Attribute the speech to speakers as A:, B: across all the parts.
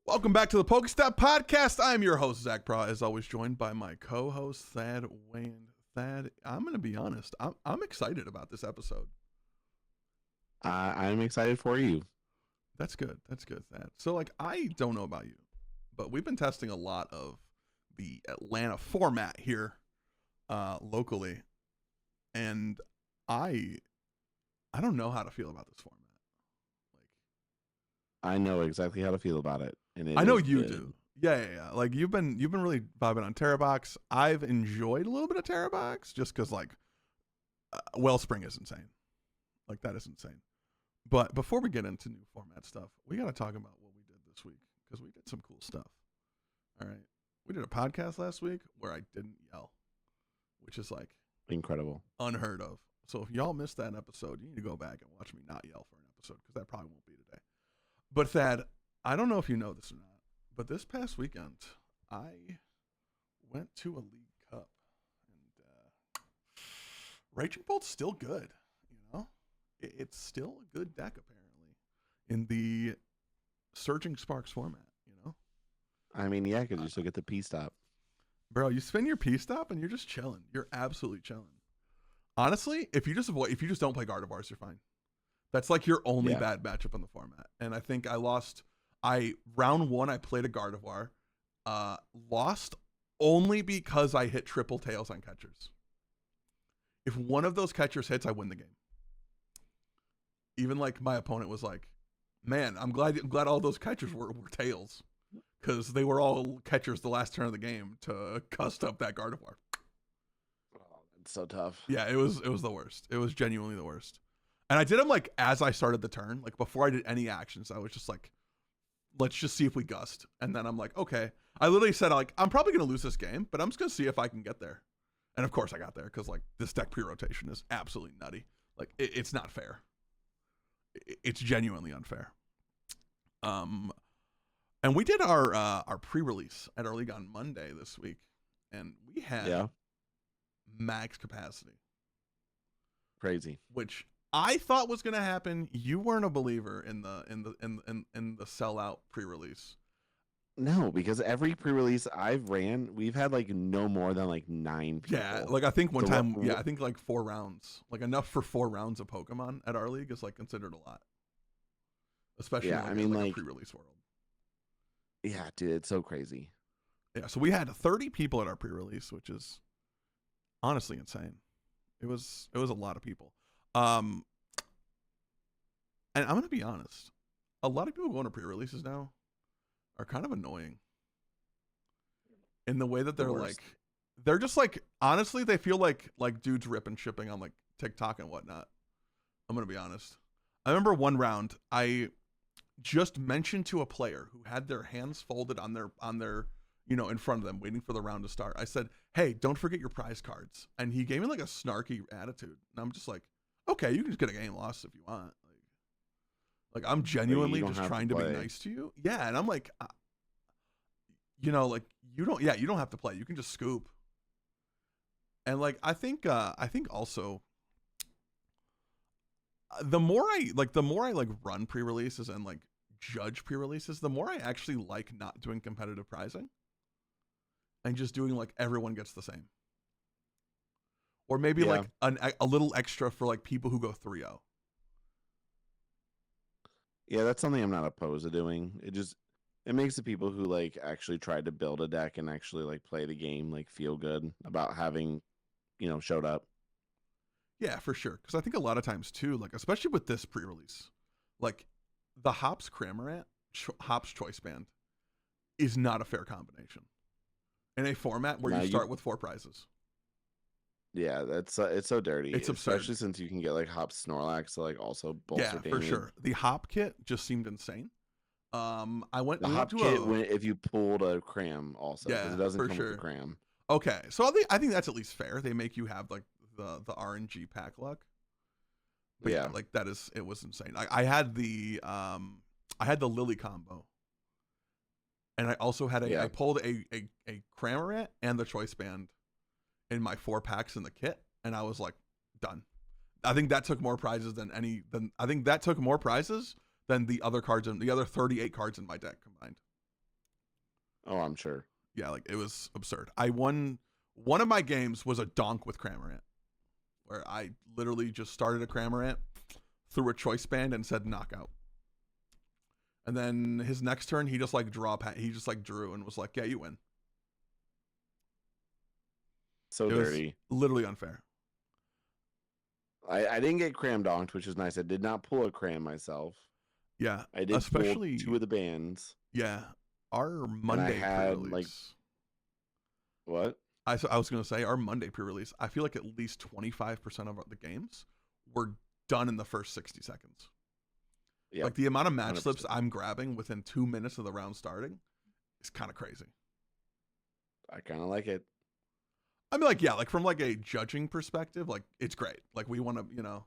A: Welcome back to the PokeStop Podcast. I'm your host, Zach Pra, as always joined by my co-host, Thad Wayne. Thad, I'm going to be honest. I'm excited about this episode.
B: I'm excited for you.
A: That's good. That's good, Thad. So, I don't know about you, but we've been testing a lot of the Atlanta format here locally, and I don't know how to feel about this format.
B: I know exactly how to feel about it, and
A: I know you do. Yeah. Like you've been really vibing on Terrabox. I've enjoyed a little bit of Terrabox just because Wellspring is insane. Like that is insane. But before we get into new format stuff, we got to talk about what we did this week because we did some cool stuff. All right, we did a podcast last week where I didn't yell, which is
B: incredible,
A: unheard of. So if y'all missed that episode, you need to go back and watch me not yell for an episode because that probably won't be today. But Thad, I don't know if you know this or not, but this past weekend, I went to a League Cup, and Raging Bolt's still good, you know? It's still a good deck, apparently, in the Surging Sparks format, you know?
B: I mean, yeah, because you still get the PokeStop.
A: Bro, you spin your PokeStop and you're just chilling. You're absolutely chilling. Honestly, if you just don't play Gardevoirs, you're fine. That's like your only bad matchup in the format. And I think round one, I played a Gardevoir, lost only because I hit triple tails on catchers. If one of those catchers hits, I win the game. Even my opponent was like, man, I'm glad all those catchers were tails because they were all catchers the last turn of the game to cust up that Gardevoir.
B: Oh, that's so tough.
A: Yeah, it was the worst. It was genuinely the worst. And I did them as I started the turn, before I did any actions. I was just let's just see if we gust. And then I'm like, okay. I literally said I'm probably gonna lose this game, but I'm just gonna see if I can get there. And of course I got there because this deck pre-rotation is absolutely nutty. It's not fair. It's genuinely unfair. And we did our pre-release at our league on Monday this week, and we had max capacity.
B: Crazy.
A: Which I thought was going to happen. You weren't a believer in the sellout pre-release.
B: No, because every pre-release I've ran, we've had no more than 9 people.
A: Yeah, I think one time, I think 4 rounds, enough for 4 rounds of Pokemon at our league is considered a lot, especially in a pre-release world.
B: Yeah, dude, it's so crazy.
A: Yeah, so we had 30 people at our pre-release, which is honestly insane. It was a lot of people. And I'm gonna be honest, a lot of people going to pre-releases now are kind of annoying in the way that they're just honestly they feel like dudes ripping shipping on TikTok and whatnot. I'm gonna be honest. I remember one round I just mentioned to a player who had their hands folded on their in front of them waiting for the round to start. I said, hey, don't forget your prize cards. And he gave me a snarky attitude. And I'm just okay, you can just get a game loss if you want. I'm genuinely just trying to be nice to you. Yeah, and I'm you don't have to play. You can just scoop. And I think also the more I run pre-releases and judge pre-releases, the more I actually like not doing competitive prizing and just doing everyone gets the same. Or maybe a little extra for people who go 3-0.
B: Yeah, that's something I'm not opposed to doing. It makes the people who actually tried to build a deck and actually play the game feel good about having, showed up.
A: Yeah, for sure. Because I think a lot of times too, especially with this pre-release, the Hops Cramorant, Hops Choice Band is not a fair combination in a format where you start with 4 prizes.
B: Yeah, that's it's so dirty.
A: It's absurd.
B: Especially since you can get Hop Snorlax to also bolster damage.
A: For sure. The Hop kit just seemed insane. I went
B: the Hop kit if you pulled a Cram also, because it doesn't come with a Cram.
A: Okay, so I think that's at least fair. They make you have the RNG pack luck. But yeah, it was insane. I had the Lily combo. And I also had I pulled a Cramorant and the Choice Band in my 4 packs in the kit, and I was done. I think that took more prizes than the other cards the other 38 cards in my deck combined.
B: Oh, I'm sure.
A: Yeah, like it was absurd. I won one of my games was a donk with Cramorant, where I literally just started a Cramorant, threw a choice band, and said knockout. And then his next turn, he just like he just like drew and was like, "Yeah, you win."
B: So
A: It was
B: dirty.
A: literally unfair.
B: I didn't get cram donked, which is nice. I did not pull a cram myself.
A: Yeah,
B: I did pull
A: especially
B: 2 of the bands.
A: yeah. Our
B: And I
A: Monday
B: had
A: pre-release.
B: what?
A: I was gonna say our Monday pre-release. I feel like at least 25% of the games were done in the first 60 seconds.
B: Yeah.
A: Like the amount of match
B: 100%.
A: slips I'm grabbing within 2 minutes of the round starting is kind of crazy.
B: I kind of like it.
A: I mean, like, yeah, like from like a judging perspective, like it's great. Like we want to,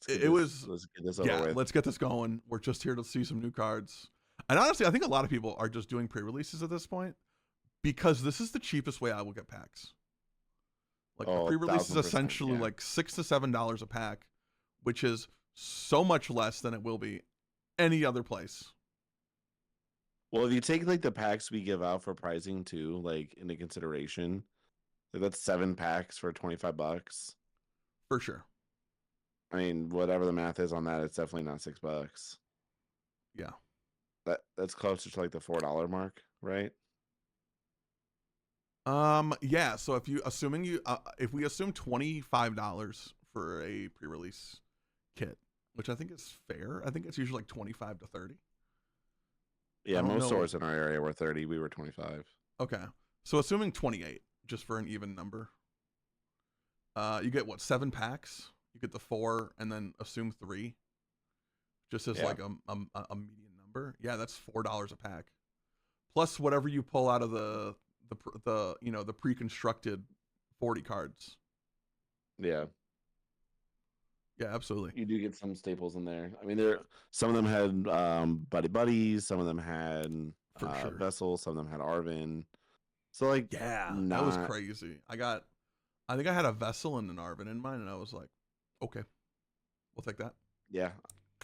B: Let's get this over
A: yeah,
B: with.
A: let's get this going. We're just here to see some new cards. And honestly, I think a lot of people are just doing pre-releases at this point because this is the cheapest way I will get packs. Like a pre-release is
B: 1000%,
A: essentially
B: yeah.
A: like $6 to $7 a pack, which is so much less than it will be any other place.
B: Well, if you take like the packs we give out for pricing too, like into consideration, like that's 7 packs for $25.
A: For sure.
B: I mean, whatever the math is on that, it's definitely not $6.
A: Yeah.
B: That's closer to like the $4 mark, right?
A: Yeah, so if you if we assume $25 for a pre-release kit, which I think is fair. I think it's usually like 25 to 30.
B: Yeah, most stores in our area were 30. We were 25.
A: Okay. So assuming 28 just for an even number. You get what, 7 packs? You get the 4 and then assume 3 just as like a median number. Yeah, that's $4 a pack. Plus whatever you pull out of the pre-constructed 40 cards.
B: Yeah.
A: Yeah, absolutely.
B: You do get some staples in there. I mean, some of them had Buddy Buddies, some of them had
A: sure.
B: Vessel, some of them had Arvin. So like,
A: yeah, that was crazy. I think I had a Vessel and an Arvin in mine, and I was like, okay, we'll take that.
B: Yeah,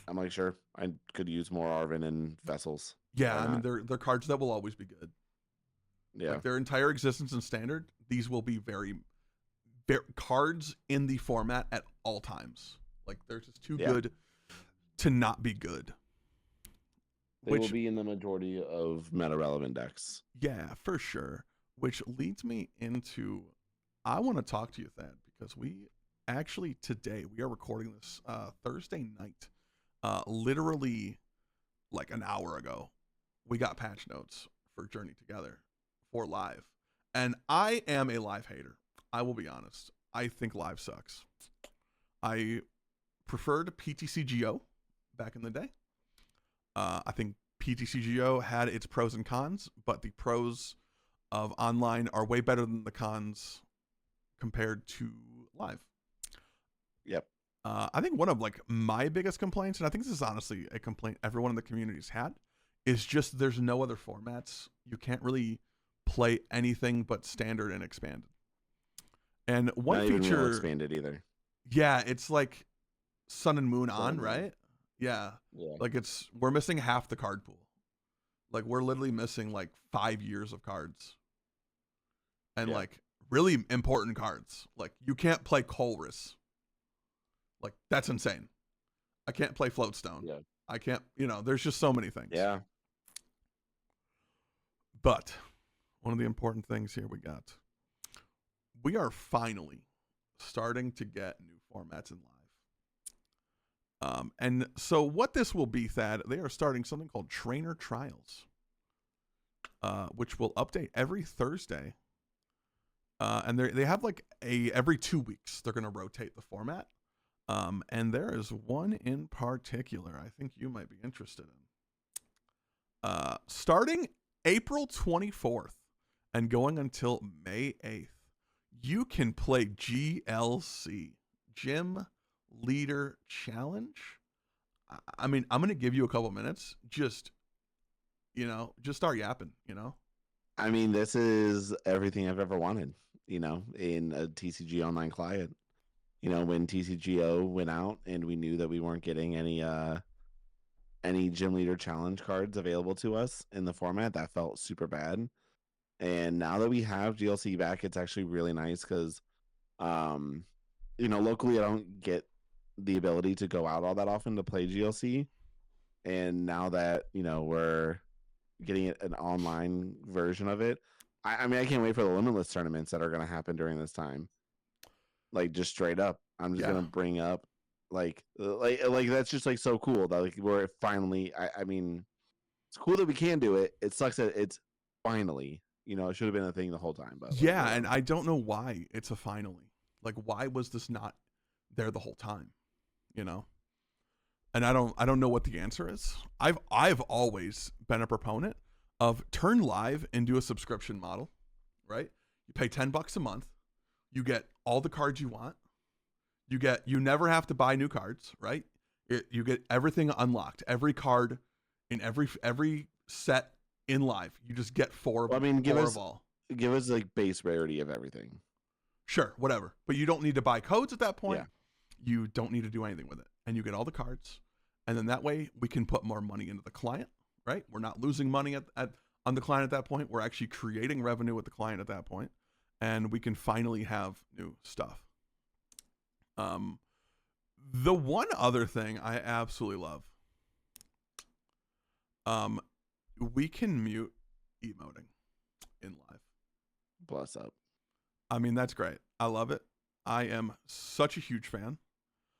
B: I'm like, sure, I could use more Arvin and Vessels.
A: Yeah, I mean, they're cards that will always be good.
B: Yeah,
A: like their entire existence in Standard, these will be very cards in the format at all times. Like they're just too good to not be good.
B: They will be in the majority of meta relevant decks.
A: Yeah, for sure. Which leads me into, I want to talk to you, Thad, because we actually today, we are recording this Thursday night. Literally like an hour ago, we got patch notes for Journey Together for live. And I am a live hater. I will be honest. I think live sucks. I preferred PTCGO back in the day. I think PTCGO had its pros and cons, but the pros of online are way better than the cons compared to live.
B: Yep.
A: I think one of like my biggest complaints, and I think this is honestly a complaint everyone in the community's had, is just there's no other formats. You can't really play anything but standard and expanded. And one
B: Not
A: feature
B: even expanded either.
A: Yeah, it's like Sun and Moon on, right? Yeah. Like we're missing half the card pool. Like we're literally missing like 5 years of cards. And like really important cards. Like you can't play Colress. Like that's insane. I can't play Floatstone.
B: Yeah.
A: I can't, there's just so many things.
B: Yeah.
A: But one of the important things here we are finally starting to get new formats in live. And so what this will be, Thad, they are starting something called Trainer Trials, which will update every Thursday. And they have like every 2 weeks, they're going to rotate the format. And there is one in particular I think you might be interested in. Starting April 24th and going until May 8th, you can play GLC, Gym Leader Challenge. I mean, I'm going to give you a couple minutes. Just start yapping,
B: I mean, this is everything I've ever wanted, in a TCG online client. When TCGO went out and we knew that we weren't getting any any gym leader challenge cards available to us in the format. That felt super bad. And now that we have GLC back, it's actually really nice because, locally I don't get the ability to go out all that often to play GLC. And now that, we're getting an online version of it, I mean, I can't wait for the limitless tournaments that are going to happen during this time. Like, just straight up, I'm just going to bring up like that's just like so cool that like we're finally, I mean, it's cool that we can do it. It sucks that it's finally, it should have been a thing the whole time. But
A: yeah, and I don't know why it's a finally. Like, why was this not there the whole time? And I don't know what the answer is. I've always been a proponent of turn live into a subscription model, right? You pay $10 a month, you get all the cards you want. You never have to buy new cards, right? You get everything unlocked. Every card in every set in live, you just get four.
B: Well, I mean, give us
A: all.
B: Give us like base rarity of everything.
A: Sure, whatever. But you don't need to buy codes at that point.
B: Yeah.
A: You don't need to do anything with it, and you get all the cards. And then that way we can put more money into the client, right? We're not losing money on the client at that point. We're actually creating revenue with the client at that point, and we can finally have new stuff. The one other thing I absolutely love, we can mute emoting in live.
B: Bless up.
A: I mean, that's great. I love it. I am such a huge fan.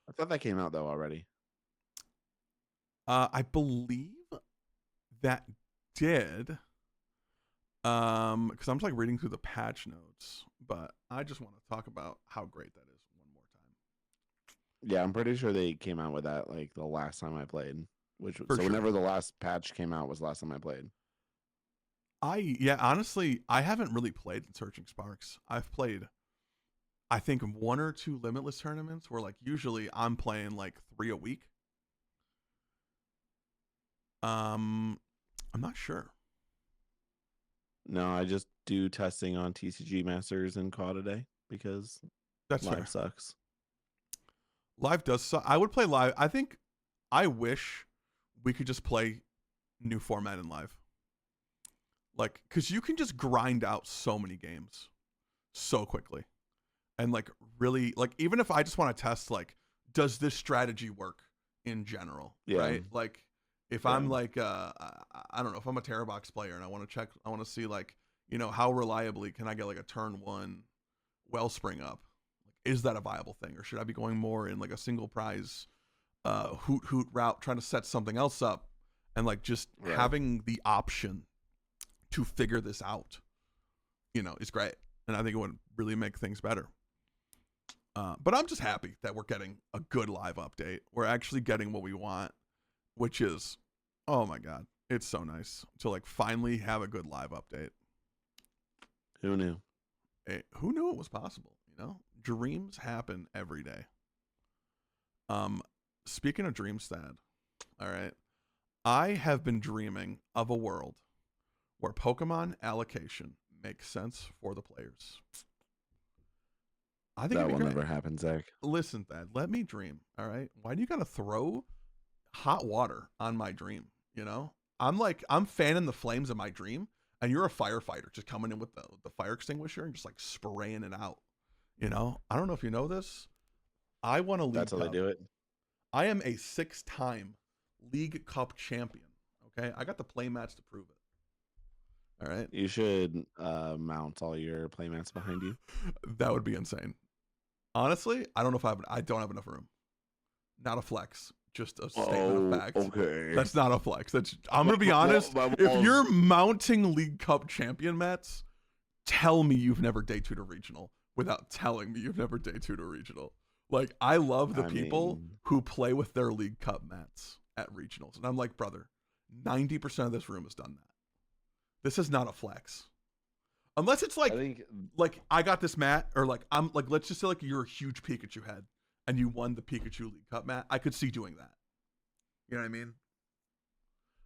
B: I thought that came out though already.
A: I believe that did. Because I'm just like reading through the patch notes, but I just want to talk about how great that is one more time.
B: Yeah, I'm pretty sure they came out with that like the last time I played, whenever the last patch came out was the last time I played.
A: Honestly, I haven't really played in Searching Sparks. I've played, I think, 1 or 2 limitless tournaments where like usually I'm playing like 3 a week. I'm not sure.
B: No, I just do testing on TCG Masters and COD a day because
A: that's
B: live
A: fair.
B: Sucks.
A: Live does suck. I would play live. I wish we could just play new format in live. Like, because you can just grind out so many games so quickly. And like really, like even if I just want to test, like, does this strategy work in general?
B: Yeah.
A: Right? Like if I'm like, I don't know, if I'm a Terrorbox player and I want to see like, how reliably can I get like a turn 1 Wellspring up? Is that a viable thing? Or should I be going more in like a single prize hoot route, trying to set something else up and like just having the option to figure this out, is great. And I think it would really make things better. But I'm just happy that we're getting a good live update. We're actually getting what we want, which is, oh my God, it's so nice to like finally have a good live update.
B: Who knew?
A: Who knew it was possible? Dreams happen every day. Speaking of dreams, Thad, all right, I have been dreaming of a world where Pokemon allocation makes sense for the players. I think
B: that will never happen, Zach.
A: Listen, Thad, let me dream. All right. Why do you gotta throw hot water on my dream? I'm fanning the flames of my dream, and you're a firefighter just coming in with the fire extinguisher and just like spraying it out. I don't know if you know this. I won a League Cup.
B: That's how they do it.
A: I am a 6-time League Cup champion. Okay, I got the play mats to prove it. All right.
B: You should mount all your playmats behind you.
A: That would be insane. Honestly, I don't know if I don't have enough room. Not a flex, just a statement of fact.
B: Okay.
A: That's not a flex. I'm gonna be honest. If you're mounting League Cup champion mats, tell me you've never day 2'd a regional without telling me you've never day 2'd a regional. Like, I love the people who play with their League Cup mats at regionals, and I'm like, brother, 90% of this room has done that. This is not a flex. Unless it's like, I got this mat, or like, I'm like, let's just say like you're a huge Pikachu head and you won the Pikachu League Cup mat. I could see doing that. You know what I mean?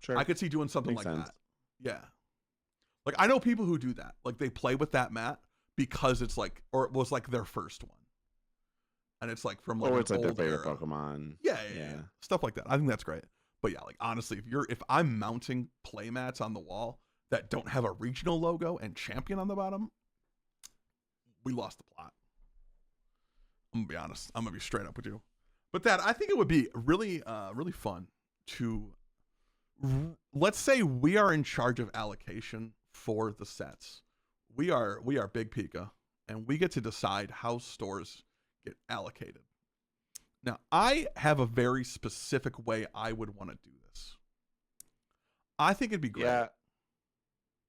B: Sure.
A: I could see doing something
B: Makes
A: like
B: sense.
A: that. Yeah. Like, I know people who do that. Like, they play with that mat because it's like, or it was like their first one. And it's like from like,
B: it's like their favorite
A: era.
B: Pokemon.
A: Yeah. Stuff like that. I think that's great. But yeah, like honestly, if I'm mounting playmats on the wall that don't have a regional logo and champion on the bottom, we lost the plot. I'm gonna be honest. I'm gonna be straight up with you. But that I think it would be really, really fun to let's say we are in charge of allocation for the sets. We are Big Pika, and we get to decide how stores get allocated. Now, I have a very specific way I would want to do this. I think it'd be great.
B: Yeah.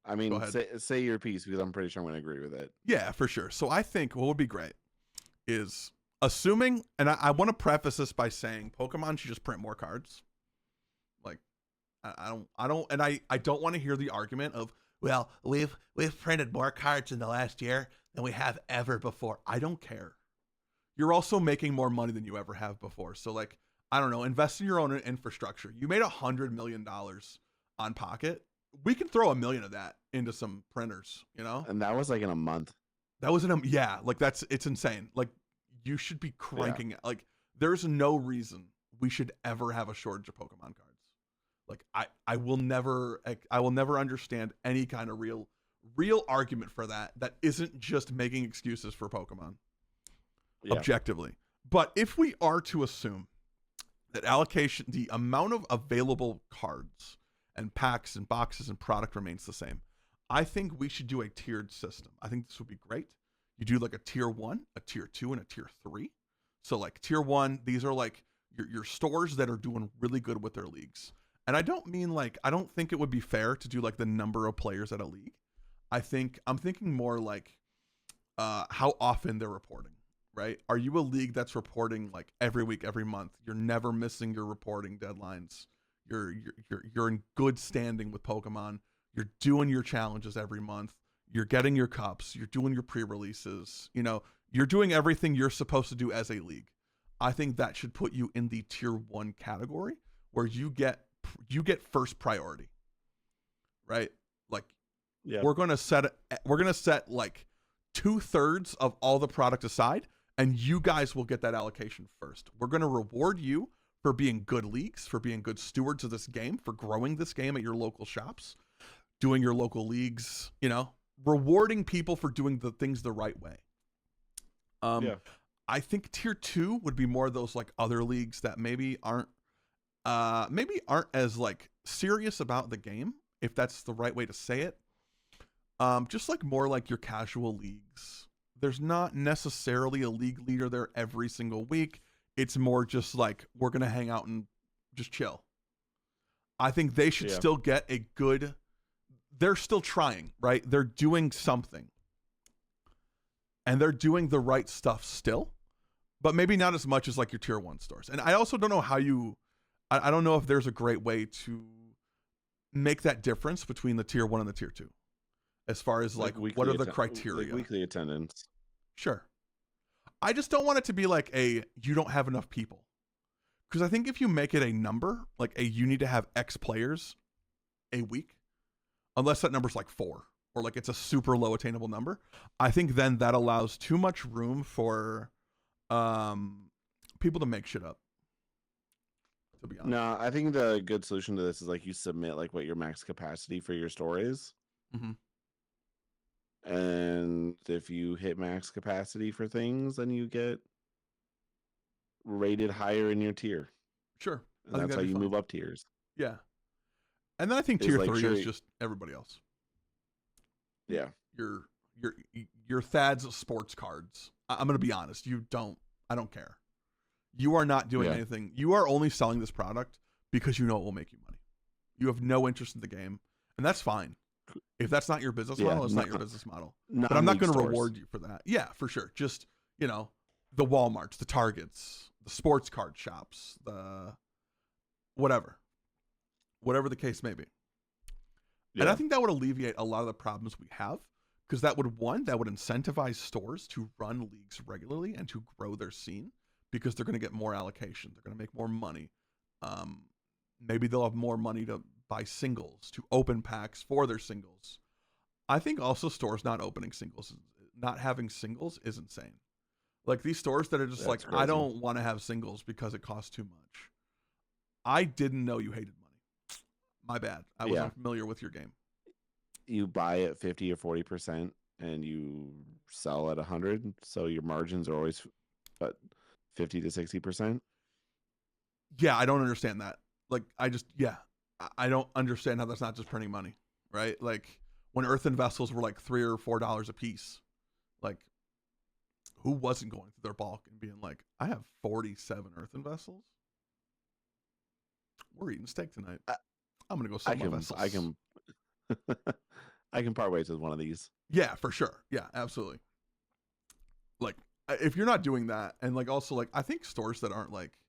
B: I mean, say your piece because I'm pretty sure I'm going to agree with it.
A: Yeah, for sure. So I think what would be great is assuming, and I want to preface this by saying Pokemon should just print more cards. Like, I don't want to hear the argument of, well, we've printed more cards in the last year than we have ever before. I don't care. You're also making more money than you ever have before. So like, I don't know, invest in your own infrastructure. You made $100 million on Pocket. We can throw $1 million of that into some printers, you know?
B: And that was like in a month.
A: That was like it's insane. Like you should be cranking it. Like there's no reason we should ever have a shortage of Pokemon cards. Like I will never understand any kind of real argument for that isn't just making excuses for Pokemon. Yeah. Objectively. But if we are to assume that allocation, the amount of available cards and packs and boxes and product remains the same, I think we should do a tiered system. I think this would be great. You do like a tier 1, a tier 2, and a tier 3. So like tier 1, these are like your stores that are doing really good with their leagues. And I don't mean like, I don't think it would be fair to do like the number of players at a league. I'm thinking more like how often they're reporting. Right? Are you a league that's reporting like every week, every month? You're never missing your reporting deadlines. You're in good standing with Pokemon. You're doing your challenges every month. You're getting your cups. You're doing your pre-releases. You know, you're doing everything you're supposed to do as a league. I think that should put you in the tier 1 category where you get first priority. Right? Like we're gonna set like 2/3 of all the product aside. And you guys will get that allocation first. We're going to reward you for being good leagues, for being good stewards of this game, for growing this game at your local shops, doing your local leagues, you know, rewarding people for doing the things the right way. I think tier 2 would be more of those like other leagues that maybe aren't as like serious about the game, if that's the right way to say it. Just like more like your casual leagues. There's not necessarily a league leader there every single week. It's more just like, we're going to hang out and just chill. I think they should still get they're still trying, right? They're doing something. And they're doing the right stuff still, but maybe not as much as like your tier 1 stores. And I also don't know how I don't know if there's a great way to make that difference between the tier 1 and the tier 2. As far as like what are the criteria?
B: Like weekly attendance.
A: Sure. I just don't want it to be like you don't have enough people. Because I think if you make it a number, like you need to have X players a week, unless that number's like 4 or like it's a super low attainable number, I think then that allows too much room for people to make shit up. To be honest.
B: No, I think the good solution to this is like you submit like what your max capacity for your store is.
A: Mm-hmm.
B: And if you hit max capacity for things, then you get rated higher in your tier.
A: Sure.
B: And that's how you move up tiers.
A: Yeah. And then I think tier 3 is just everybody else.
B: Yeah.
A: Your Thad's sports cards. I'm going to be honest. I don't care. You are not doing anything. You are only selling this product because you know it will make you money. You have no interest in the game. And that's fine. If that's not your business model, it's not your business model. But I'm not going to reward you for that. Yeah, for sure. Just, you know, the Walmarts, the Targets, the sports card shops, the whatever the case may be. Yeah. And I think that would alleviate a lot of the problems we have, because that would incentivize stores to run leagues regularly and to grow their scene, because they're going to get more allocation. They're going to make more money. Maybe they'll have more money to buy singles, to open packs for their singles. I think also stores not opening singles, not having singles is insane. Like these stores that are just crazy. I don't want to have singles because it costs too much. I didn't know you hated money. My bad. I was
B: Yeah.
A: unfamiliar with your game.
B: You buy at 50 or 40% and you sell at 100, so your margins are always 50 to 60%.
A: Yeah, I don't understand that. Like, I don't understand how that's not just printing money, right? Like, when earthen vessels were like $3 or $4 a piece, like, who wasn't going through their bulk and being like, I have 47 earthen vessels? We're eating steak tonight. I'm gonna go sell my vessels.
B: I can part ways with one of these.
A: Yeah, for sure. Yeah, absolutely. Like, if you're not doing that, and like also like I think stores that aren't like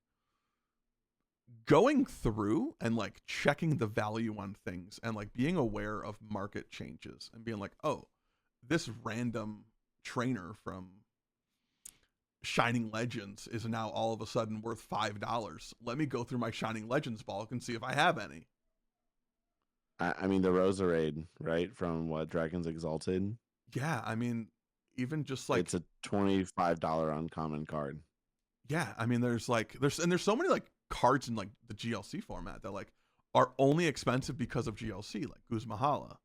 A: going through and like checking the value on things and like being aware of market changes and being like, oh, this random trainer from Shining Legends is now all of a sudden worth $5. Let me go through my Shining Legends bulk and see if I have any.
B: I mean, the Roserade, right, from what, Dragons Exalted?
A: Yeah, I mean, even just like
B: it's a $25 uncommon card.
A: Yeah, I mean, there's so many like cards in like the GLC format that like are only expensive because of GLC, like Guz Mahala,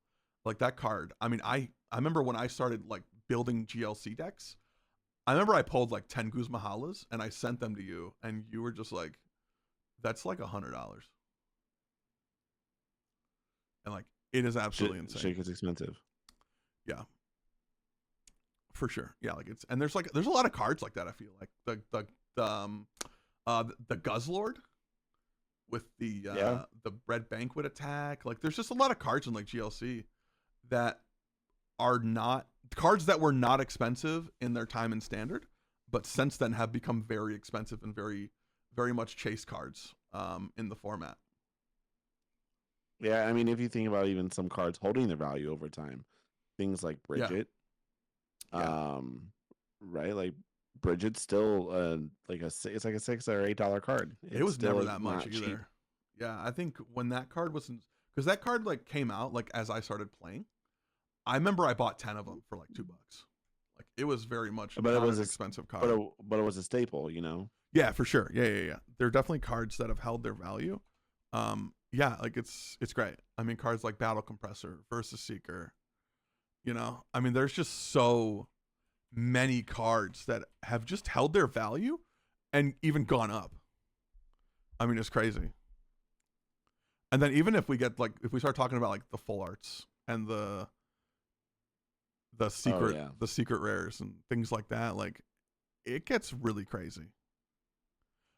A: like that card. I mean, I remember when I started like building GLC decks, I remember I pulled like 10 Guz Mahalas and I sent them to you, and you were just like, "That's like $100," and like it is absolutely insane.
B: Shit gets expensive.
A: Yeah, for sure. Yeah, like there's a lot of cards like that. I feel like the Guzzlord with the Red Banquet attack. Like there's just a lot of cards in like GLC that are not cards that were not expensive in their time in standard, but since then have become very expensive and very, very much chase cards in the format.
B: Yeah, I mean, if you think about even some cards holding their value over time, things like Bridget, right? Like Bridget's still it's like a $6 or $8 card.
A: It was never that much either. Cheap. Yeah, I think when that card wasn't, because that card like came out like as I started playing, I remember I bought 10 of them for like $2. Like it was very much,
B: but it was
A: an expensive card.
B: But it was a staple, you know.
A: Yeah, for sure. Yeah. They're definitely cards that have held their value. Yeah, like it's great. I mean, cards like Battle Compressor, Versus Seeker. You know, I mean, there's just so many cards that have just held their value and even gone up. I mean, it's crazy. And then even if we start talking about like the full arts and the secret rares and things like that, like it gets really crazy.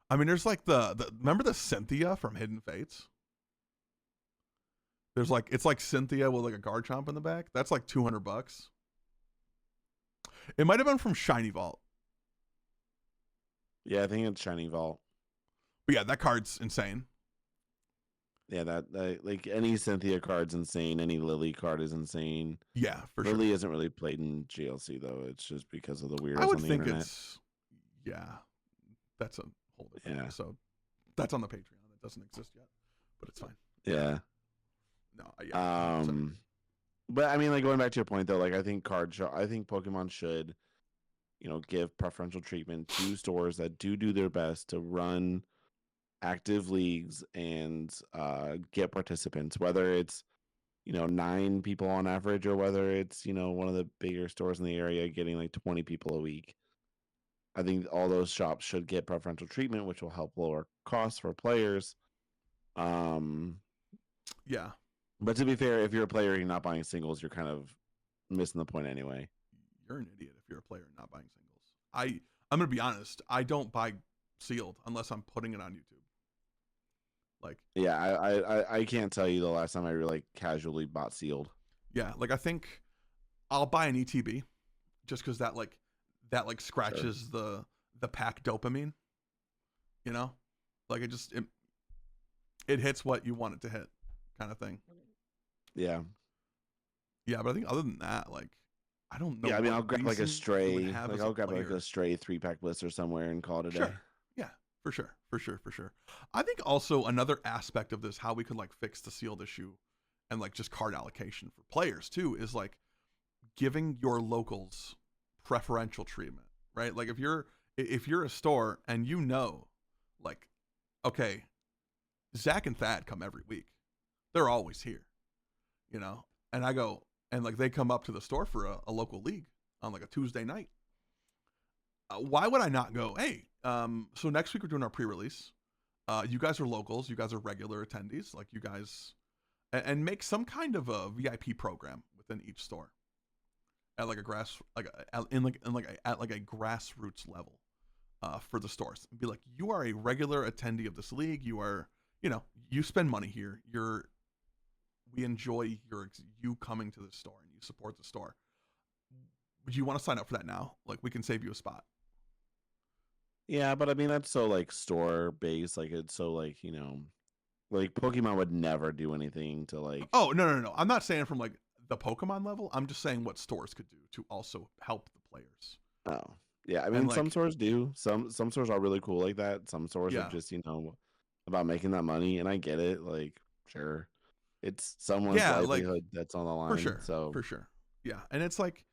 A: I mean, there's like remember the Cynthia from Hidden Fates? There's like, it's like Cynthia with like a Garchomp in the back. That's like $200. It might have been from Shiny Vault.
B: Yeah, I think it's Shiny Vault.
A: But yeah, that card's insane.
B: Yeah, that like any Cynthia card's insane. Any Lily card is insane.
A: Yeah, for sure.
B: Lily isn't really played in GLC though. It's just because of the weirdos
A: I would
B: on the
A: think
B: internet.
A: That's a whole different episode. That's on the Patreon. It doesn't exist yet, but it's fine.
B: Yeah.
A: No. Yeah.
B: But I mean, like going back to your point though, like I think Pokemon should, give preferential treatment to stores that do their best to run active leagues and get participants, whether it's 9 people on average or whether it's one of the bigger stores in the area getting like 20 people a week. I think all those shops should get preferential treatment, which will help lower costs for players.
A: Yeah.
B: But to be fair, if you're a player and you're not buying singles, you're kind of missing the point anyway.
A: You're an idiot if you're a player and not buying singles. I'm going to be honest. I don't buy sealed unless I'm putting it on YouTube. Like,
B: yeah, I can't tell you the last time I really casually bought sealed.
A: Yeah, like I think I'll buy an ETB just because that scratches the pack dopamine. Like it hits what you want it to hit, kind of thing.
B: Yeah.
A: Yeah, but I think other than that, like I don't know.
B: Yeah, I mean, I'll grab like a stray, I'll grab like a stray 3-pack blister somewhere and call it a day.
A: Yeah, for sure. I think also another aspect of this, how we could like fix the sealed issue and like just card allocation for players too, is like giving your locals preferential treatment, right? Like if you're a store and like, okay, Zach and Thad come every week. They're always here, and I go, and like they come up to the store for a local league on like a Tuesday night. Why would I not go? Hey, so next week we're doing our pre-release. You guys are locals. You guys are regular attendees. Like you guys, and make some kind of a VIP program within each store at like a at a grassroots level for the stores. Be like, you are a regular attendee of this league. You are, you spend money here. We enjoy you coming to the store and you support the store. Would you want to sign up for that now? Like we can save you a spot.
B: Yeah, but I mean that's so like store based. Like it's so like like Pokemon would never do anything to like.
A: Oh no! I'm not saying from like the Pokemon level. I'm just saying what stores could do to also help the players.
B: Oh yeah, I mean
A: like,
B: some stores do. Some stores are really cool like that. Some stores are just about making that money, and I get it. Like sure, it's someone's livelihood that's on the line.
A: For sure. Yeah, and it's like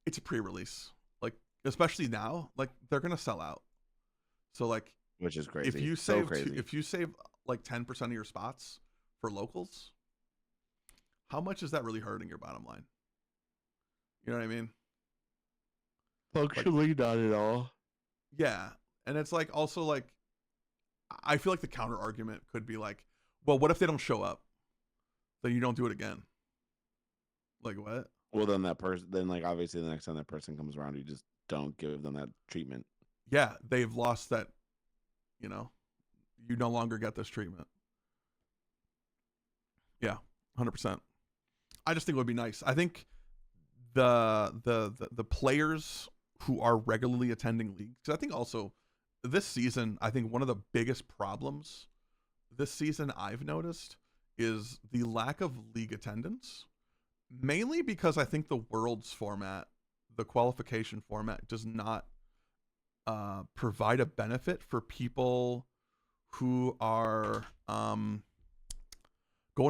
A: it's a pre-release. Like especially now, like they're gonna sell out. So like,
B: which is crazy.
A: If you save like 10% of your spots for locals, how much is that really hurting your bottom line? You know what I mean?
B: Functionally, not at all.
A: Yeah, and it's like also like, I feel like the counter argument could be like, well, what if they don't show up? Then you don't do it again. Like what?
B: Well, then that person, then like obviously the next time that person comes around, you just don't give them that treatment.
A: Yeah, they've lost that. You no longer get this treatment. Yeah, 100%. I just think it would be nice. I think the players who are regularly attending leagues, because I think also this season, I think one of the biggest problems this season I've noticed is the lack of league attendance, mainly because I think the Worlds format, the qualification format, does not provide a benefit for people who are going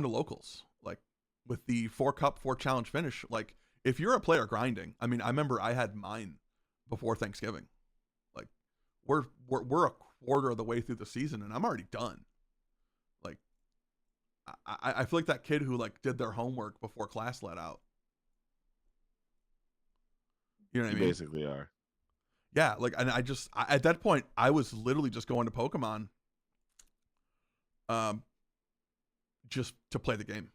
A: to locals, like with the 4 cup 4 challenge finish. Like if you're a player grinding, I mean, I remember I had mine before Thanksgiving. Like we're a quarter of the way through the season and I'm already done. Like I feel like that kid who like did their homework before class let out. You know what I mean?
B: You basically are.
A: Yeah, like, and at that point, I was literally just going to Pokemon, just to play the game.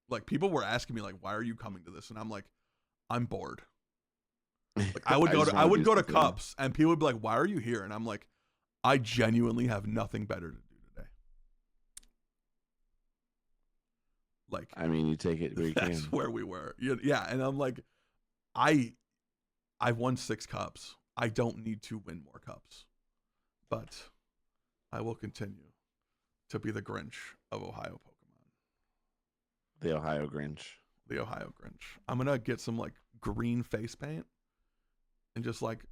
A: Like, people were asking me, like, why are you coming to this? And I'm like, I'm bored. Like, I would go to Cups, and people would be like, why are you here? And I'm like, I genuinely have nothing better to do today. Like,
B: I mean, you take it where you can.
A: That's where we were. Yeah, and I'm like, I've won 6 cups. I don't need to win more cups, but I will continue to be the Grinch of Ohio Pokemon.
B: The Ohio Grinch.
A: The Ohio Grinch. I'm going to get some like green face paint and just like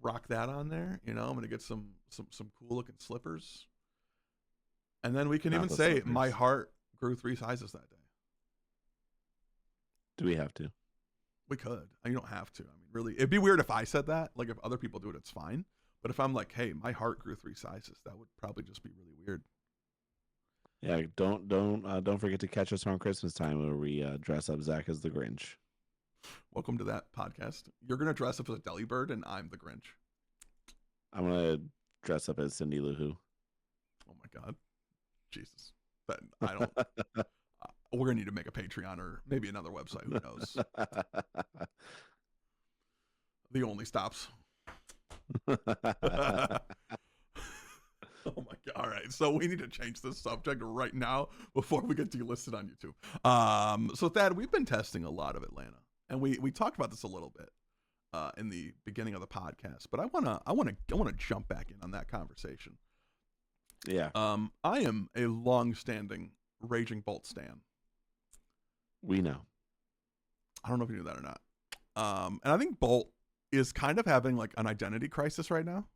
A: rock that on there. I'm going to get some cool looking slippers. And then we can even say slippers. My heart grew 3 sizes that day.
B: Do we have to?
A: We could. You don't have to. I mean, really, it'd be weird if I said that. Like, if other people do it, it's fine. But if I'm like, hey, my heart grew 3 sizes, that would probably just be really weird.
B: Yeah, don't forget to catch us around Christmas time where we dress up Zach as the Grinch.
A: Welcome to that podcast. You're gonna dress up as a Delibird, and I'm the Grinch.
B: I'm gonna dress up as Cindy Lou Who.
A: Oh my God, Jesus! That I don't. We're gonna need to make a Patreon or maybe another website. Who knows? The only stops. Oh my God. All right. So we need to change this subject right now before we get delisted on YouTube. So Thad, we've been testing a lot of Atlanta, and we talked about this a little bit in the beginning of the podcast, but I wanna jump back in on that conversation.
B: Yeah.
A: I am a long-standing Raging Bolt stan.
B: We know.
A: I don't know if you knew that or not. And I think Bolt is kind of having like an identity crisis right now,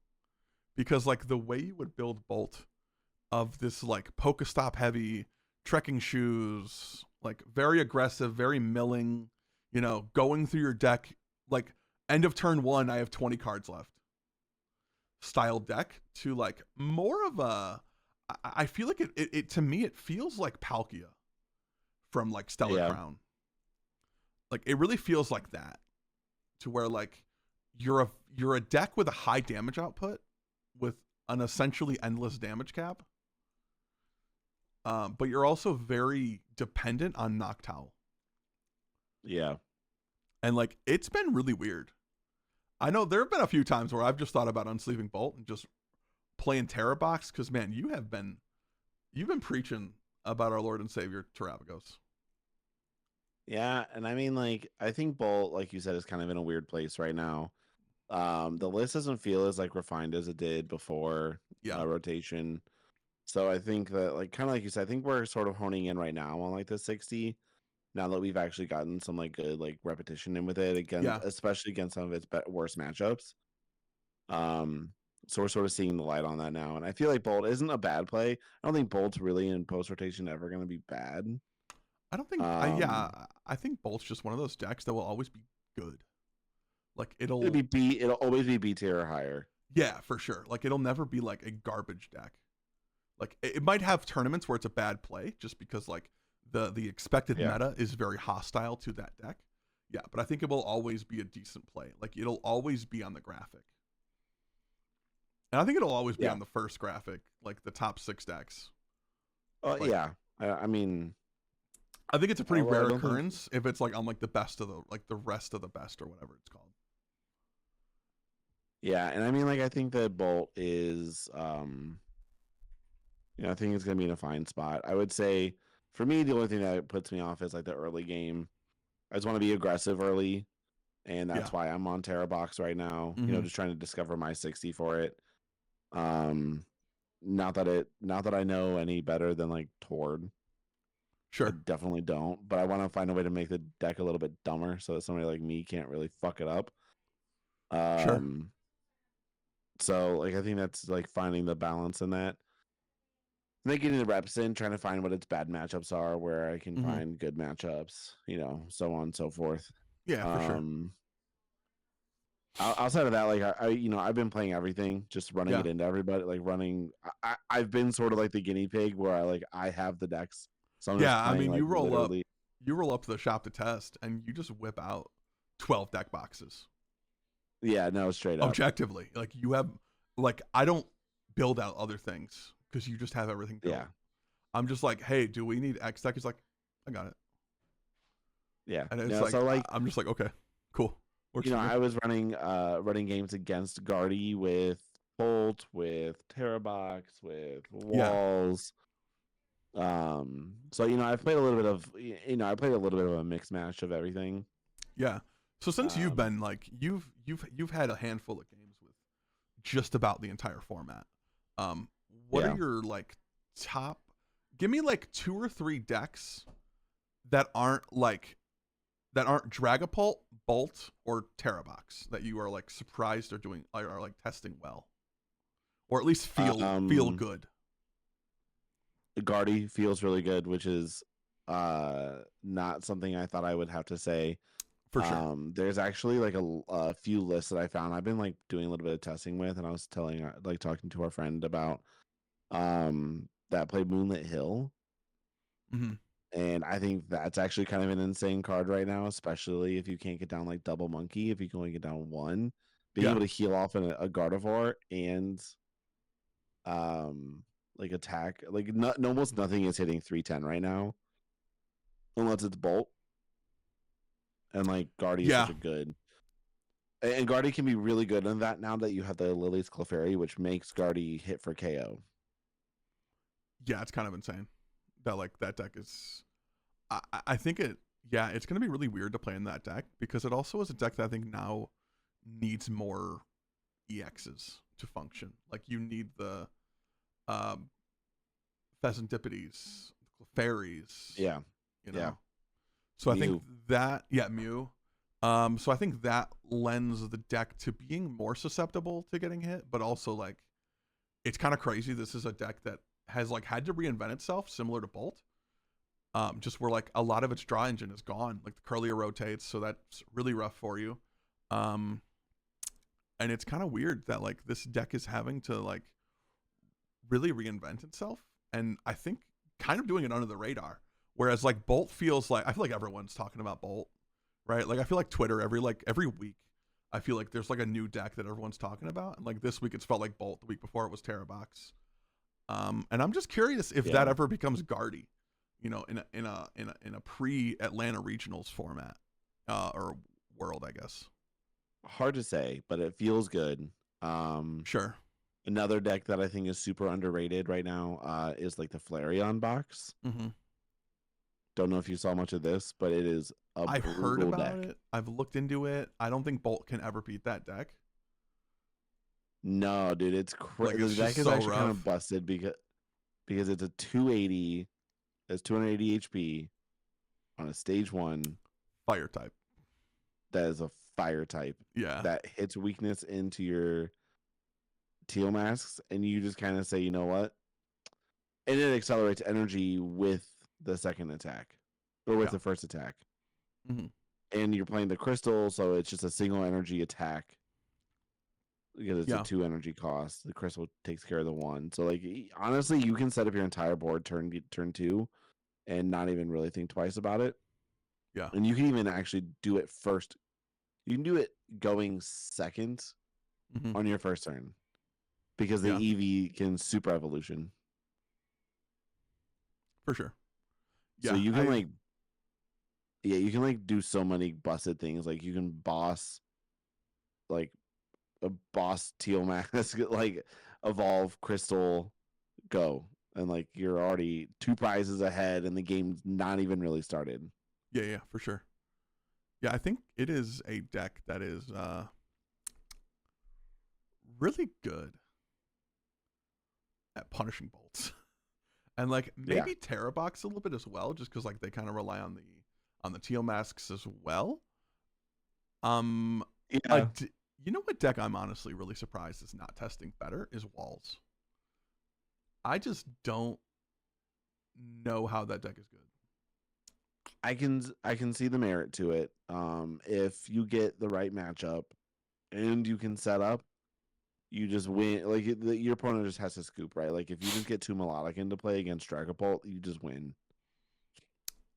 A: because like the way you would build Bolt of this like PokeStop heavy trekking shoes, like very aggressive, very milling, going through your deck, like end of turn 1, I have 20 cards left style deck, to like more of a, I feel like it to me it feels like Palkia from like Stellar
B: Yeah.
A: Crown. Like it really feels like that, to where like you're a deck with a high damage output with an essentially endless damage cap. But you're also very dependent on Noctowl.
B: Yeah.
A: And like it's been really weird. I know there have been a few times where I've just thought about unsleeving Bolt and just playing Terra Box, because man, you've been preaching about our Lord and Savior Terrabagos.
B: Yeah, and I mean, like, I think Bolt, like you said, is kind of in a weird place right now. The list doesn't feel as like refined as it did before
A: Yeah.
B: rotation. So I think that, like, kind of like you said, I think we're sort of honing in right now on like the 60. Now that we've actually gotten some like good like repetition in with it again,
A: Yeah.
B: especially against some of its worst matchups. So we're sort of seeing the light on that now, and I feel like Bolt isn't a bad play. I don't think Bolt's really in post rotation ever going to be bad.
A: I don't think I think Bolt's just one of those decks that will always be good. Like it'll
B: always be B tier or higher.
A: Yeah, for sure. Like it'll never be like a garbage deck. Like it might have tournaments where it's a bad play just because like the expected meta is very hostile to that deck. Yeah, but I think it will always be a decent play. Like it'll always be on the graphic. And I think it'll always be on the first graphic, like the top 6 decks.
B: Oh, yeah. I mean,
A: I think it's a pretty rare occurrence if it's like on like the best of the rest of the best or whatever it's called.
B: Yeah, and I mean, like, I think that Bolt is, I think it's going to be in a fine spot. I would say, for me, the only thing that puts me off is, like, the early game. I just want to be aggressive early, and that's why I'm on Terra Box right now, just trying to discover my 60 for it. Not that I know any better than, like, Tord.
A: Sure.
B: I definitely don't, but I want to find a way to make the deck a little bit dumber so that somebody like me can't really fuck it up.
A: Sure.
B: So, like, I think that's, like, finding the balance in that. Then getting the reps in, trying to find what its bad matchups are, where I can find good matchups, so on and so forth.
A: Yeah, for sure.
B: Outside of that, like, I've been playing everything, just running it into everybody, like running. I've been sort of like the guinea pig where I have the decks. So I'm just playing,
A: I mean,
B: like,
A: you roll
B: literally...
A: up to the shop to test, and you just whip out 12 deck boxes.
B: Yeah, no, straight up.
A: Objectively, like you have, like I don't build out other things because you just have everything built.
B: Yeah.
A: I'm just like, hey, do we need X deck? He's like, I got it.
B: Yeah,
A: and it's
B: so, like,
A: I'm just like, okay, cool. Works
B: I was running games against Guardy with Bolt, with Terrabox, with Walls. So I've played a little bit of a mixed match of everything.
A: Yeah. So since you've been like you've had a handful of games with just about the entire format. What are your like top? Give me like 2 or 3 decks that aren't Dragapult, Bolt, or Terrabox that you are like surprised are like testing well, or at least feel good.
B: Guardy feels really good, which is not something I thought I would have to say.
A: For sure.
B: There's actually like a few lists that I found. I've been like doing a little bit of testing with, and I was talking to our friend about that played Moonlit Hill. And I think that's actually kind of an insane card right now, especially if you can't get down like double monkey. If you can only get down 1, being able to heal off a Gardevoir and like attack, like almost nothing is hitting 310 right now, unless it's Bolt. And like Guardy is such a good, and Guardy can be really good in that now that you have the Lily's Clefairy, which makes Guardy hit for KO.
A: Yeah, it's kind of insane that like that deck is. I think it's going to be really weird to play in that deck because it also is a deck that I think now needs more EXs to function. Like you need the Pheasantipides, Clefairies.
B: Yeah.
A: So Mew. I think that Mew. So I think that lends the deck to being more susceptible to getting hit, but also like it's kind of crazy. This is a deck that has like had to reinvent itself, similar to Bolt. Just where like a lot of its draw engine is gone. Like the Curlier rotates, so that's really rough for you. And it's kind of weird that like this deck is having to like really reinvent itself, and I think kind of doing it under the radar. Whereas like Bolt feels like, I feel like everyone's talking about Bolt, right? Like I feel like Twitter every week, I feel like there's like a new deck that everyone's talking about, and like this week it's felt like Bolt. The week before it was Terrabox. And I'm just curious if that ever becomes Guardy, in a pre-Atlanta regionals format, or world, I guess.
B: Hard to say, but it feels good.
A: Sure.
B: Another deck that I think is super underrated right now is like the Flareon box.
A: Mm-hmm.
B: Don't know if you saw much of this, but it is a
A: I've heard about
B: deck.
A: it. I've looked into it. I don't think Bolt can ever beat that deck.
B: No, dude, it's
A: Like,
B: the
A: it's
B: deck
A: just
B: is
A: so
B: actually kind
A: rough.
B: of busted because it's a 280, it's 280 HP on a stage 1
A: Fire type.
B: that is a fire type.
A: Yeah.
B: That hits weakness into your teal masks, and you just kind of say, you know what? And it accelerates energy with the second attack, or with the first attack.
A: Mm-hmm.
B: And you're playing the crystal, so it's just a single energy attack. Because it's a 2 energy cost. The crystal takes care of the 1. So like honestly, you can set up your entire board turn 2 and not even really think twice about it.
A: Yeah.
B: And you can even actually do it first. You can do it going second on your first turn. Because the EV can super evolution.
A: For sure.
B: So you can you can like do so many busted things. Like you can boss like a boss teal mask, like evolve crystal, go, and like you're already 2 prizes ahead, and the game's not even really started.
A: Yeah, for sure. Yeah, I think it is a deck that is really good at punishing bolts, and like maybe Terrabox a little bit as well, just because like they kind of rely on the teal masks as well. You know what deck I'm honestly really surprised is not testing better is Walls. I just don't know how that deck is good.
B: I can see the merit to it. If you get the right matchup and you can set up, you just win. Like your opponent just has to scoop, right? Like if you just get 2 melodic into play against Dragapult, you just win.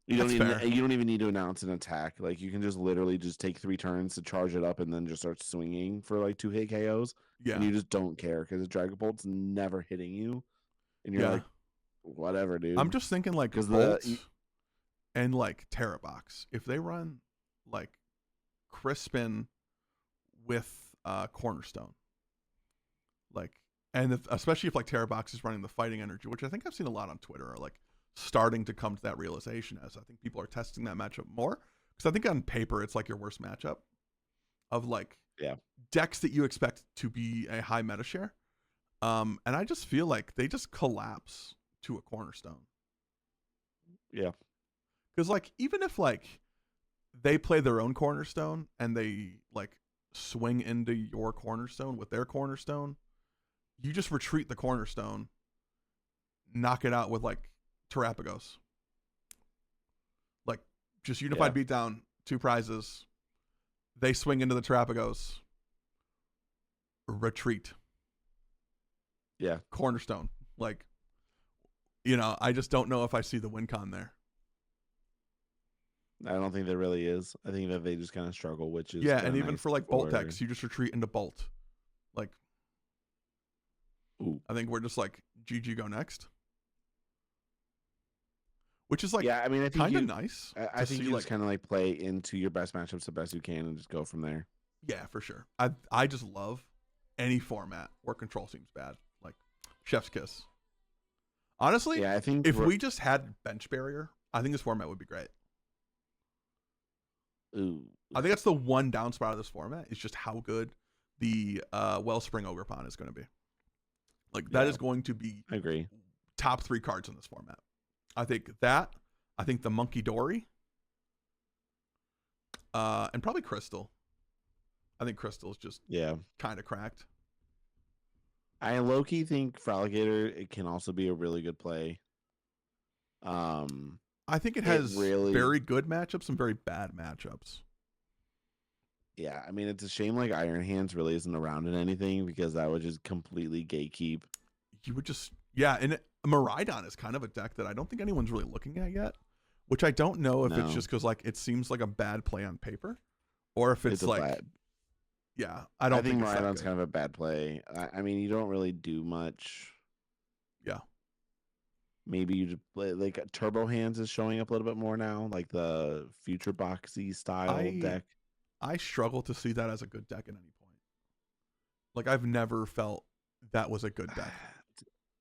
B: You don't even need to announce an attack. Like you can just literally just take 3 turns to charge it up and then just start swinging for like 2 hit KOs.
A: Yeah.
B: And you just don't care because the Dragapult's never hitting you. And you're like, whatever, dude.
A: I'm just thinking like Bolt and like Terrabox. If they run like Crispin with Cornerstone, like, and especially if like Terrabox is running the fighting energy, which I think I've seen a lot on Twitter, are like starting to come to that realization as I think people are testing that matchup more, because I think on paper it's like your worst matchup of like decks that you expect to be a high meta share, and I just feel like they just collapse to a Cornerstone. Because like even if like they play their own Cornerstone and they like swing into your Cornerstone with their Cornerstone, you just retreat the Cornerstone, knock it out with like Terrapagos. Like just unified beatdown, 2 prizes. They swing into the Terrapagos. Retreat. Cornerstone. Like, I just don't know if I see the win con there.
B: I don't think there really is. I think that they just kind of struggle, which is
A: and even for like Bolt decks, you just retreat into Bolt. Like, I think we're just like GG, go next. Which is like, I think kind of nice.
B: I think you just kind of like play into your best matchups the best you can and just go from there.
A: Yeah, for sure. I just love any format where control seems bad. Like Chef's Kiss. Honestly,
B: I think
A: if we just had bench barrier, I think this format would be great. I think that's the one downside of this format is just how good the Wellspring Ogerpon is going to be. Like that is going to be top 3 cards in this format. I think the Monkey Dory, and probably Crystal. I think Crystal is just kind of cracked.
B: I low-key think Froligator, it can also be a really good play.
A: I think it has very good matchups and very bad matchups.
B: Yeah, I mean, it's a shame like Iron Hands really isn't around in anything because that would just completely gatekeep.
A: You would just Yeah, and Miraidon is kind of a deck that I don't think anyone's really looking at yet, which I don't know if it's
B: No,
A: just because like it seems like a bad play on paper, or if it's
B: a
A: like,
B: bad.
A: yeah, I
B: I
A: don't
B: think
A: think it's that
B: Rhydon's
A: good.
B: kind of a bad play. I mean, you don't really do much.
A: Yeah,
B: Maybe you just play like Turbo Hands is showing up a little bit more now, like the Future Boxy style
A: I
B: deck.
A: I struggle to see that as a good deck at any point. Like I've never felt that was a good deck.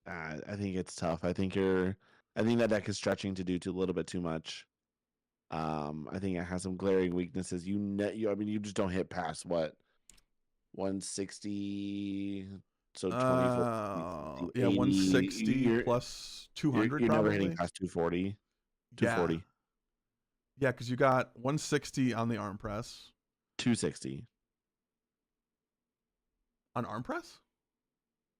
B: I think it's tough. I think that deck is stretching to do a little bit too much. I think it has some glaring weaknesses. I mean, you just don't hit past what 160, so 24,
A: Yeah,
B: 280.
A: 160 plus 200
B: You're never hitting
A: probably.
B: past 240,
A: Yeah,
B: 240,
A: yeah, because you got 160 on the arm press.
B: 260.
A: On arm press?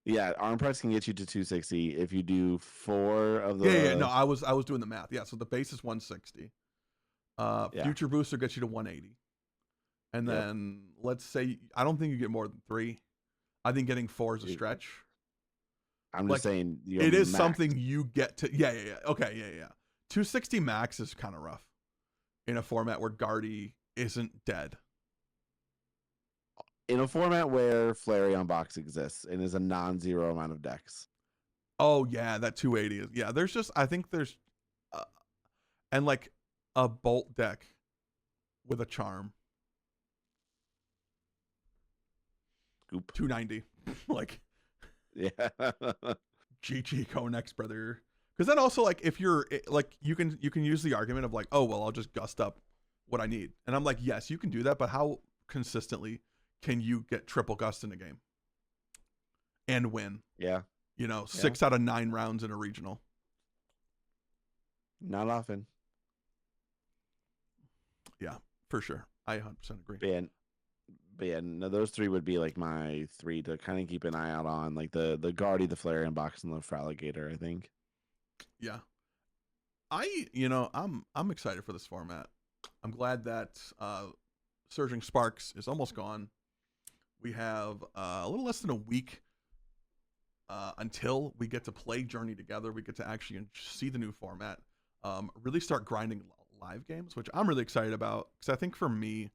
B: Yeah, arm press can get you to 260 if you do 4 of
A: Yeah. No,
B: the.
A: I was doing the math. Yeah, so the base is 160.
B: Yeah.
A: Future booster gets you to 180, and
B: Yep.
A: then let's say I don't think you get more than 3. I think getting 4 is a stretch.
B: I'm
A: Like
B: just saying
A: it is
B: max.
A: something you get to. Yeah. Okay. Yeah. 260 max is kind of rough in a format where Guardy isn't dead.
B: In a format where Flareon Box exists and is a non-zero amount of decks.
A: Oh yeah, that 280 is yeah. There's just I think there's and like a bolt deck with a charm.
B: Scoop.
A: 290. Like
B: Yeah.
A: GG Konex, brother. Because then also like if you're like you can use the argument of like, oh well, I'll just gust up what I need. And I'm like, yes, you can do that, but how consistently can you get triple gust in a game and win?
B: Yeah.
A: 6 out of 9 rounds in a regional.
B: Not often.
A: Yeah, for sure. I 100% agree.
B: But yeah, no, those 3 would be like my 3 to kind of keep an eye out on, like the Guardy, the Flareon Box, and the Fraligator, I think.
A: Yeah. I'm excited for this format. I'm glad that Surging Sparks is almost gone. We have a little less than a week until we get to play Journey together. We get to actually see the new format, really start grinding live games, which I'm really excited about because I think for me,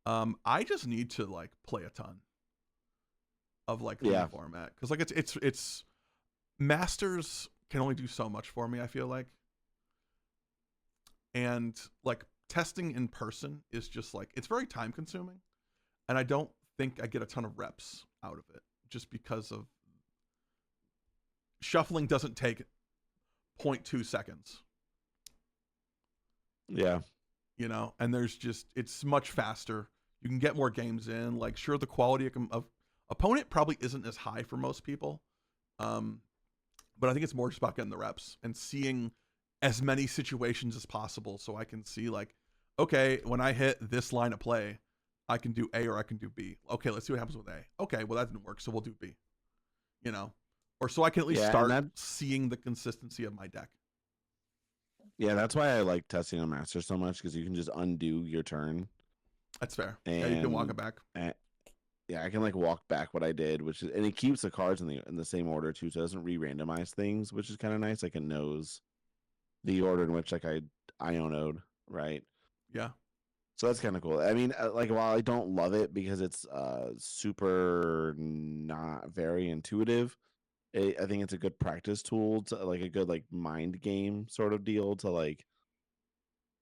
A: I just need to like play a ton of like the new format because like it's Masters can only do so much for me. I feel like, and like testing in person is just like it's very time consuming, and I don't think I get a ton of reps out of it just because of shuffling doesn't take 0.2 seconds.
B: Yeah.
A: And there's just it's much faster. You can get more games in. Like sure, the quality of opponent probably isn't as high for most people, but I think it's more just about getting the reps and seeing as many situations as possible, so I can see like, okay, when I hit this line of play, I can do A or I can do B. Okay, let's see what happens with A. Okay, well that didn't work, so we'll do B. Or so I can at least start seeing the consistency of my deck.
B: Yeah, that's why I like testing on Master so much because you can just undo your turn.
A: That's fair. Yeah, you can walk it back.
B: Yeah, I can like walk back what I did, and it keeps the cards in the same order too, so it doesn't re-randomize things, which is kind of nice. Like it knows the order in which like I ionoed, right?
A: Yeah.
B: So that's kind of cool. I mean, like while I don't love it because it's super not very intuitive, I think it's a good practice tool to like a good like mind game sort of deal to like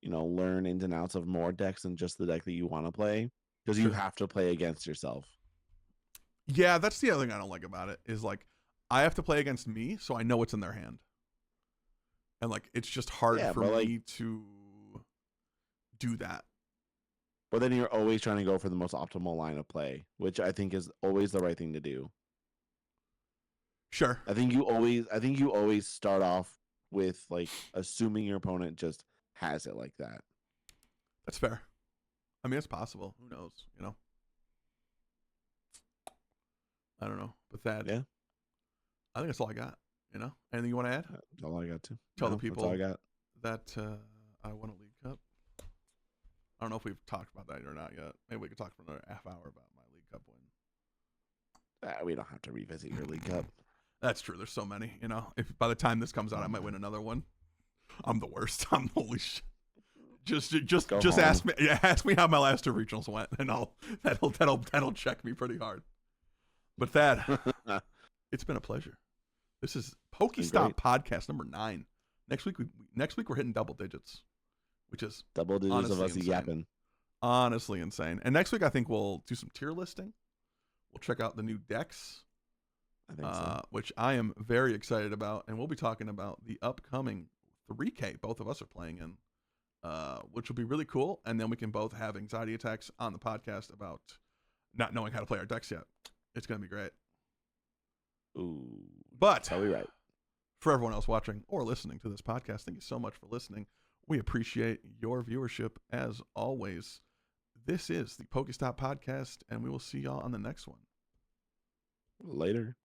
B: learn ins and outs of more decks than just the deck that you want to play because you have to play against yourself.
A: Yeah, that's the other thing I don't like about it is like I have to play against me, so I know what's in their hand, and like it's just hard for me to do that.
B: But then you're always trying to go for the most optimal line of play, which I think is always the right thing to do.
A: Sure.
B: I think you always start off with like assuming your opponent just has it like that.
A: That's fair. I mean, it's possible. Who knows? I don't know. But that,
B: yeah,
A: I think that's all I got. Anything you want to add?
B: That's all I got to
A: tell the people.
B: That's all I got.
A: That I won a League Cup. I don't know if we've talked about that or not yet. Maybe we could talk for another half hour about my League Cup win.
B: We don't have to revisit your League Cup.
A: That's true. There's so many. You know, if by the time this comes out, I might win another one. I'm the worst. I'm holy shit. Just ask me. Yeah, ask me how my last 2 regionals went, and that'll check me pretty hard. But Thad, it's been a pleasure. This is PokeStop Podcast number 9. Next week we're hitting double digits, which is
B: double digits of us
A: insane.
B: yapping.
A: Honestly insane. And next week I think we'll do some tier listing. We'll check out the new decks,
B: I think so.
A: which I am very excited about, and we'll be talking about the upcoming 3K both of us are playing in, which will be really cool. And then we can both have anxiety attacks on the podcast about not knowing how to play our decks yet. It's going to be great.
B: Ooh,
A: but
B: totally right.
A: For everyone else watching or listening to this podcast, thank you so much for listening. We appreciate your viewership as always. This is the PokeStop Podcast, and we will see y'all on the next one.
B: Later.